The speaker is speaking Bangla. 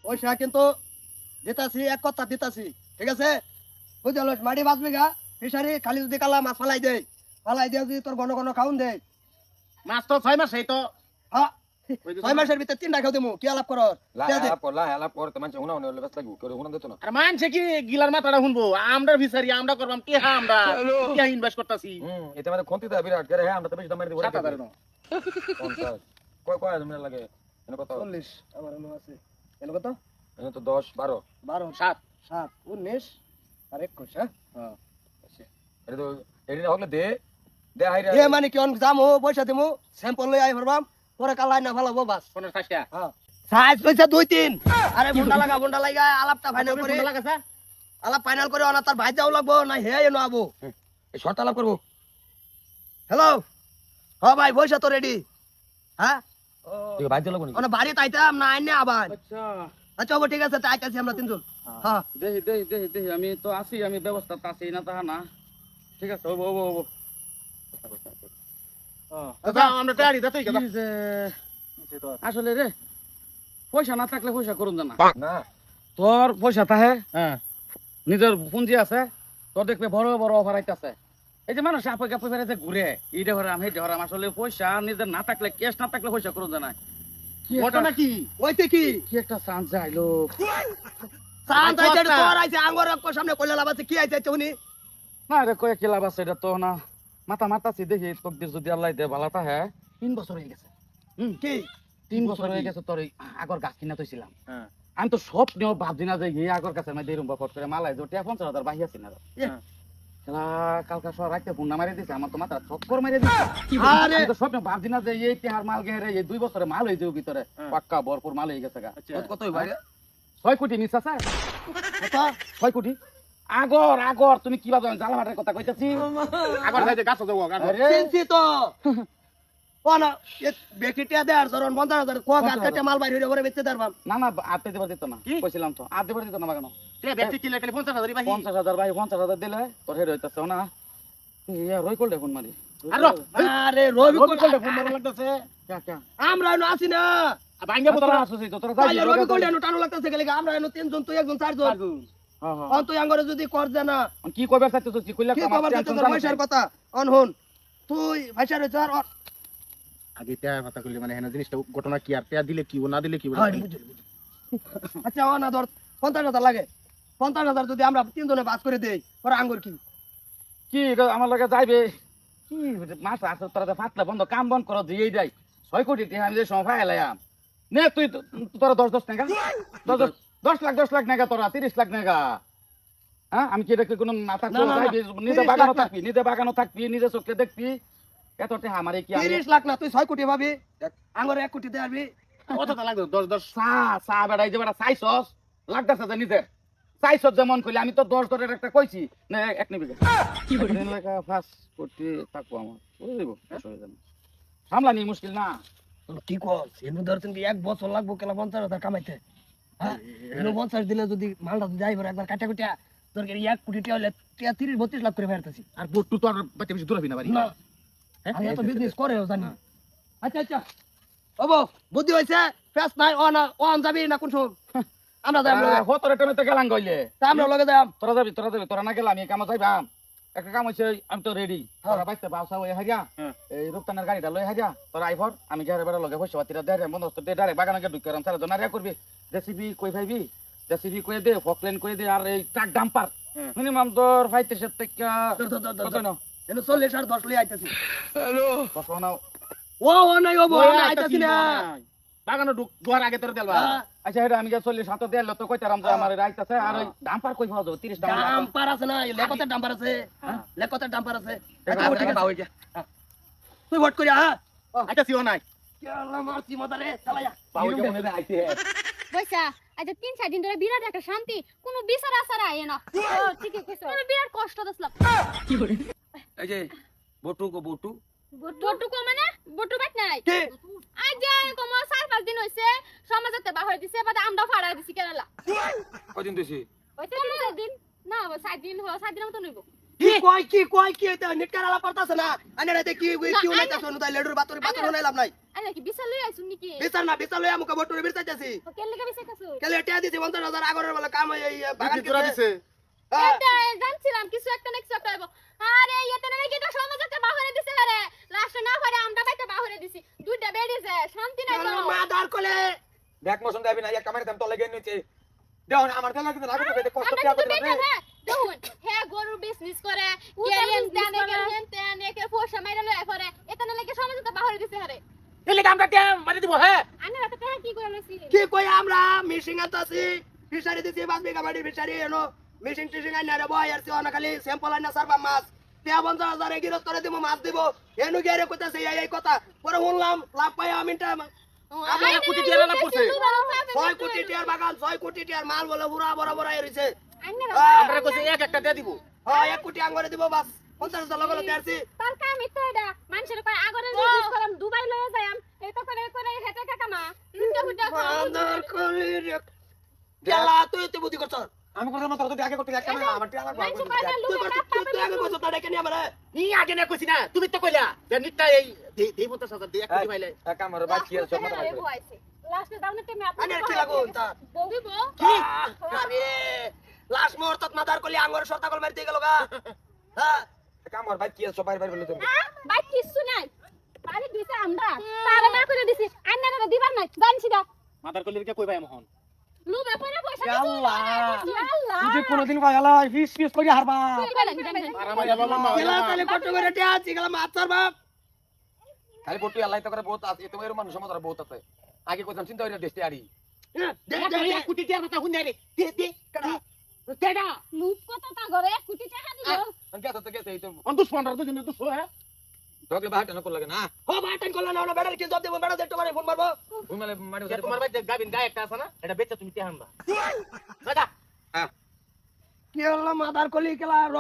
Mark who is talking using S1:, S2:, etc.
S1: পয়সা কিন্তু দিতাছি, এক কথা দিতাছি, ঠিক আছে? বুঝল? মাটি 5 বিঘা ফিশারি, খালি যদি কালা মাছ ফালাই দেয়, ফালাই দিয়ে যদি তোর ঘন ঘন খাউন দেয়,
S2: মাছ তো 6 মাস এই তো
S1: হ্যাঁ 6 মাসের ভিতরে 3টা খাও দেবো, কি আলাপ করস?
S3: লাহালা পর তো মানুষ উনা উনা ব্যস্ত লাগবো করে উনা দিত না।
S2: আর মানছে কি গিলার মাথাটা শুনবো আমরা ফিসারি আমরা করবাম কি হ্যাঁ আমরা কি ইনভেস্ট করতেছি
S3: এতে মানে কোনটি দা বিরাট করে হ্যাঁ আমরা তো বেশি দাম মারি দিব
S2: 7,000 দাও
S3: 50 কয় কয় দাম লাগে এনে কত
S1: 40 আমার এনে আছে, এনে কত?
S3: এনে তো 10 12
S1: 12
S2: 7
S1: 7 19 আর 21, হ্যাঁ?
S3: এটা তো এদিন হলে দে দে হাইরা
S1: এ মানে কি অন যামু পয়সা দিমু, স্যাম্পল লই আই ভরবাম, পরে কালাই না ভালাবো বাস।
S2: 50 টাকা
S1: হ্যাঁ সাইজ কইছে 2 3, আরে বন্ডা লাগা আলাপটা ফাইনাল করে,
S2: লাগাছে
S1: আলাপ ফাইনাল করে অনা তার ভাই যাও লাগবো না হে এনো আবো,
S3: এই শর্ট আলাপ করব।
S1: হ্যালো হ্যাঁ ভাই পয়সা তো রেডি, হ্যাঁ
S3: তুই বাইতে লাগবো নি
S1: অনা বাড়ি তাইতাম না আইনে আবার,
S2: আচ্ছা
S1: আচ্ছা ও ঠিক আছে তাই আইতাছি আমরা তিনজন, হ্যাঁ
S2: দেহি আমি তো আছি আমি ব্যবস্থা আছি না তাহা না ঠিক আছে ও আমরা তৈরি দা তুই আসলে রে পয়সা না থাকলে পয়সা করুন না
S3: না
S2: তোর পয়সা থাকে হ্যাঁ নিজের পুঁজি আছে তোর দেখবে বড় বড় অফার আইতাছে এই যে মানুষ আপে কাপে ফেরাতে ঘুরে এইটা হরাম সেইটা হরাম আসলে পয়সা নিজের না থাকলে ক্যাশ না থাকলে পয়সা করুন না ঘটনা কি
S1: ওইতে কি
S2: কি একটা চান্স আইলো
S1: সান আইতে তোর আইছে আঙ্গর সামনে কইলা লাভ আছে, কি আইছে উনি?
S2: না রে কয়ে কি লাভ আছে এটা তো না মাতাছি দেখি তকদির যদি আল্লাহ দে ভালো থাকে 3 বছর হয়ে গেছে
S1: কি
S2: 3 বছর হয়ে গেছে তোর আগর গাছ কিনা তৈছিলাম আমি তো স্বপ্নেও ভাবছি না যে এই আগর কাছে আমি দেরুম বা ফট করে মালাই জোটিয়া 50,000 বাহি আছি না কালকা সব রাখতে ফোন মারি দিছে আমার তো মাথা চক্কর মেরে দিছে
S1: আরে
S2: আমি তো স্বপ্নে ভাবছি না যে এই তেহার মাল গেরে এই 2 বছরে মাল হয়ে যাবে ভিতরে পাক্কা ভরপুর মাল হয়ে গেছে গা
S1: কতই ভাই
S2: 6 কোটি নিছ আছে
S1: কত?
S2: 6 কোটি আগর তুমি কি ভাবো জালা মাটার কথা কইতাছি আগর যাইতে গাছ যাবো
S1: চিনছি তো ওনা এ বেকিটিয়া দে আর ধরন 50,000 কো গাছ কাটে মাল বাইরে হইরে পরে বেচতে পারবাম
S2: না আতে দেবার দিত না কইছিলাম তো আতে দেবার দিত না বাগানো
S1: তে ব্যক্তি কিলে খালি 50,000 বাহি
S2: 50,000 ভাই 50,000 দিলে তোর হেড হইতাছে না ইয়া রই কল দেখুন মারি
S1: আরে রবি
S2: রবি কল দেখুন মারা লাগতাছে কে
S1: আমরা এনো আছি না,
S2: ভাঙ্গে তোরা আসছিস তো তোরা
S1: তাইলে রবি কল এনো টানো লাগতাছে গেলে আমরা এনো তিনজন তুই একজন চারজন, অন তুই আঙ্গরে যদি কর জানা
S2: কি কইবার চাইতে তো কি কইলা
S1: কি খবর তোর পয়সার কথা অন হন তুই পয়সা রে চার
S2: আগে টা কথা কইলি মানে হেনা জিনিসটা ঘটনা কি আর টা দিলে কি না দিলে কি
S1: আচ্ছা ও না ধর 50,000 লাগে, 50,000 যদি আমরা তিনজনে বাস করে দেই পরে আঙ্গুর কি
S2: কি আমার লগে যাইবে কি মাছ আছে তোরা ফাটলা বন্ধ কাম বন্ধ করো দিয়েই যাই 6 কোটি টাকা আমি যে সময় ফাইলাম নে তুই তোরা 10 টাকা 10 লাখ টাকা তোরা 30 লাখ টাকা হ্যাঁ আমি কি দেখলে কোনো মাথা নিজে বাগানো থাকবি নিজে চোখে দেখবি এত টাকা আমারে কি
S1: 30 লাখ না তুই 6 কোটি ভাবি আঙ্গুর 1 কোটি দে আরবি
S2: কতটা লাগবে 10 চা বেড়াই যে বেড়া চাইছস লাগতেছে যে নিজে চাইছস যেমন কইলে আমি তো 10 দরের একটা কইছি না এক নিবি কি বলি লেখা 5 কোটি থাকবো আমার বুঝলিব সামলানি মুশকিল না
S1: কি কস এনু ধর তুমি 1 বছর লাগবো কেলা 50,000 কামাইতে, হ্যাঁ এনু 50 দিলে যদি মালটা যাই পরে একবার কাটা কুটা তোর 1 কোটি টাকা হলে 30-32 লাখ করে ফেরতাছি
S2: আর বট্টু তো আর বাচ্চা বেশি দূর হবি না বাড়ি
S1: না আমি এত বিজনেস করেও জানি। আচ্ছা ওবো বুদ্ধি হইছে ফেস নাই অন যাবি না কোন সময় আমরা যাই
S2: হতরে টমেটো গেলাম গইলে
S1: তা আমরা লগে যাই
S2: তোরা যাবি তোরা না গেলাম আমি কাম যাইবাম একটা কাম হইছে আমি তো রেডি তোরা বাইতে বাসা হই হারিয়া এই রূপতানের গাড়িটা লই হারিয়া তোরা আইফর আমি ঘরে বেড়া লগে পয়সা পাতিরা দেরে বন্দোবস্ত দে ডাইরেক্ট বাগানে গিয়ে ঢুকে সারা জনারিয়া করবি জেসিবি কই ভাইবি জেসিবি কই দে ফকলেন কই দে আর এই ট্রাক ডাম্পার মিনিমাম তোর 35 টাকা কত না
S1: এনু 40 আর 10 লই আইতাছি
S2: হ্যালো কত নাও
S1: ও নাই ওবো আমি আইতাছি না
S2: বাগানো দুয়ার আগে তোর দেলবা আচ্ছা এটা আমি 40 হাতে দেল তো কইতারাম যে আমার আইতাছে আর ওই ডাম্পার কই পাওয়া যাবে 30 টাকা
S1: ডাম্পার আছে না লেকতের ডাম্পার আছে, লেকতের ডাম্পার আছে আচ্ছা ওটা পাওয়া যায় তুই ভোট করিয়া হ্যাঁ
S2: আচ্ছা সিও নাই
S1: কে আল্লাহ মারছি মদারে চালায়া
S2: পাওয়া যাবে মনে আইতে
S4: বইসা আচ্ছা 3-4 দিন ধরে বিরাট একটা শান্তি কোনো বিচার আসার আয় না ঠিকই কইছো আমার বিরাট কষ্ট দছলাম
S1: কি করে এই যে বটু
S4: বটু কো মানে বটু বাইত নাই
S1: কে
S4: আজ যে কম 4-5 দিন হইছে সমাজতে বাহির দিছে বাদে আমরা ফাড়া দিছি কেরালা
S3: কদিন দিছি
S4: হইছে 7 দিন না 7 দিন 7 দিনের মত নইব
S1: কি কয় কি এটা নিটকারালা করতাছে না আনে রাতে কি উনাইতাছ নু তাই লেডুর বাতরি উনাইলাম নাই
S4: আরে কি বিশাল লই আইছুন নাকি
S1: বিচার লই আমাকে বটরে বিচাইতাছি
S4: কেন লাগা বিছাইতাছো
S1: কেলে টিয়া দিছি 50000 আগরের বেলা কাম এই বাগান
S3: তোরা দিছে
S4: এটা জানছিলাম কিছু একটা নেক্সট একটা হইব আরে এতে না কি তো সমাজকে বাহিরে দিছে আরে লাস্ট না করে আমরা বাইতে বাহিরে দিছি দুইটা বেডি যে শান্তি নাই তো
S1: মাদার কোলে
S3: দেখ মোশন দেবি না এক কামারে দাম তলে গেন নিচে দেও না আমার তেলা কিন্তু লাগে না কষ্ট
S4: আমরা
S3: টিয়া
S4: কিন্তু
S3: করে
S4: বেটা হ্যাঁ দেখুন হ্যাঁ গরুর বিজনেস করে কেরিয়ান টানে কেরিয়ান টানে কে ফোসা মাইরা লয় করে এতে না লাগে সমাজকে বাহিরে দিছে আরে
S3: এলে কামটা টিয়া মারি দিব হ্যাঁ
S4: আনে রাতে টাকা কি করে লইছি
S1: কি কই আমরা মিশিং আনতাছি ফিশারি দিছি 5 বিঘা বাড়ি ফিশারি এনো মিশিং টিশিং আইনা রে বয় আর সিওনা খালি স্যাম্পল আইনা সারবা মাছ টিয়া 50000 গিরত করে দিব মাছ দিব এনু গেরে কইতাছে এই কথা পরে শুনলাম লাভ পাই আমিনটা
S3: আমরা 1 কোটি টিয়া না পড়ছে
S1: 6 কোটি টিয়ার বাগান 6 কোটি টিয়ার মাল বলে পুরা বড় আইরিছে
S3: আমরা কইছে এক একটা দিয়ে দিব
S1: হ্যাঁ 1 কোটি আঙ্গরে দিব বাস 50000 লগলে দেরছি
S4: তার কাম ইতো এটা মানুষের কয় আগরে বিজনেস করাম দুবাই লয়ে যাইম এই তো করে হেতে টাকা মা লুটা হুটা
S1: মাদার কোলে রে গেলা তুই বুদ্ধি করছ
S3: আমি করলাম তোর তো আগে করতে এক কামে আমার টিয়া লাগবে
S4: মানুষ কয় না
S1: তুই
S4: লুটা
S1: তুই আগে কইছ তারে কেনি আমারে
S2: ই আগে না কইছি না তুমি তো কইলা যে নিটটা এই দেই 50000 দিয়ে এক কোটি পাইলে
S3: এক কামরে বাকি আর সব মাথা খাইছে
S4: হইছে লাস্টে দাও না তুমি
S1: আনে কি লাগুন তা
S4: দিব
S1: কি আরে লাস্ট মুহূর্তত মাদার কোলে আঙ্গরে শর্তা কল মারি দিয়ে গেল গা হ্যাঁ
S3: কামর বাকি আর সব বাইরে বলে তুমি
S4: ভাই কিছু নাই বাড়ি দিছে আমরা তারে না করে দিছি আন্নারা দিবার নাই জানছি দা
S2: মাদার কলির কে কই ভাই মোহন
S4: লুবে পরে পয়সা
S2: আল্লাহ
S4: আল্লাহ
S2: যদি কোনদিন পাইলা ফিস ফিস করি হারবা
S1: গেলা তালে কত করে টিয়া আছে গেলা মাছ ছাড়বা
S3: খালি বটু আল্লাহ তো করে বহুত আছে তোমার মানুষ সমাজ আর বহুত আছে আগে কইতাম চিন্তা হইরা দেশতে আড়ি
S1: দে
S2: এক কোটি টিয়ার কথা হুন দে দে কেডা
S4: লুপ কত তা ঘরে কোটি টাকা দিল
S3: আমি কে তো গেছে এই তো
S2: অন্তস 15 দিন তো সো হ্যাঁ
S3: তোকে বাহাটা না করলে না
S1: ও বাটান করলা না বেড়ার কি জব দেব বেড়া দেখতে পারে ফোন মারবো
S3: ঘুমালে মারি
S2: তোমার ভাই গাবিন গায় একটা আছে না এটা বেচা তুমি তে হানবা দাদা
S1: কি হলো মাদার কলি গেলা র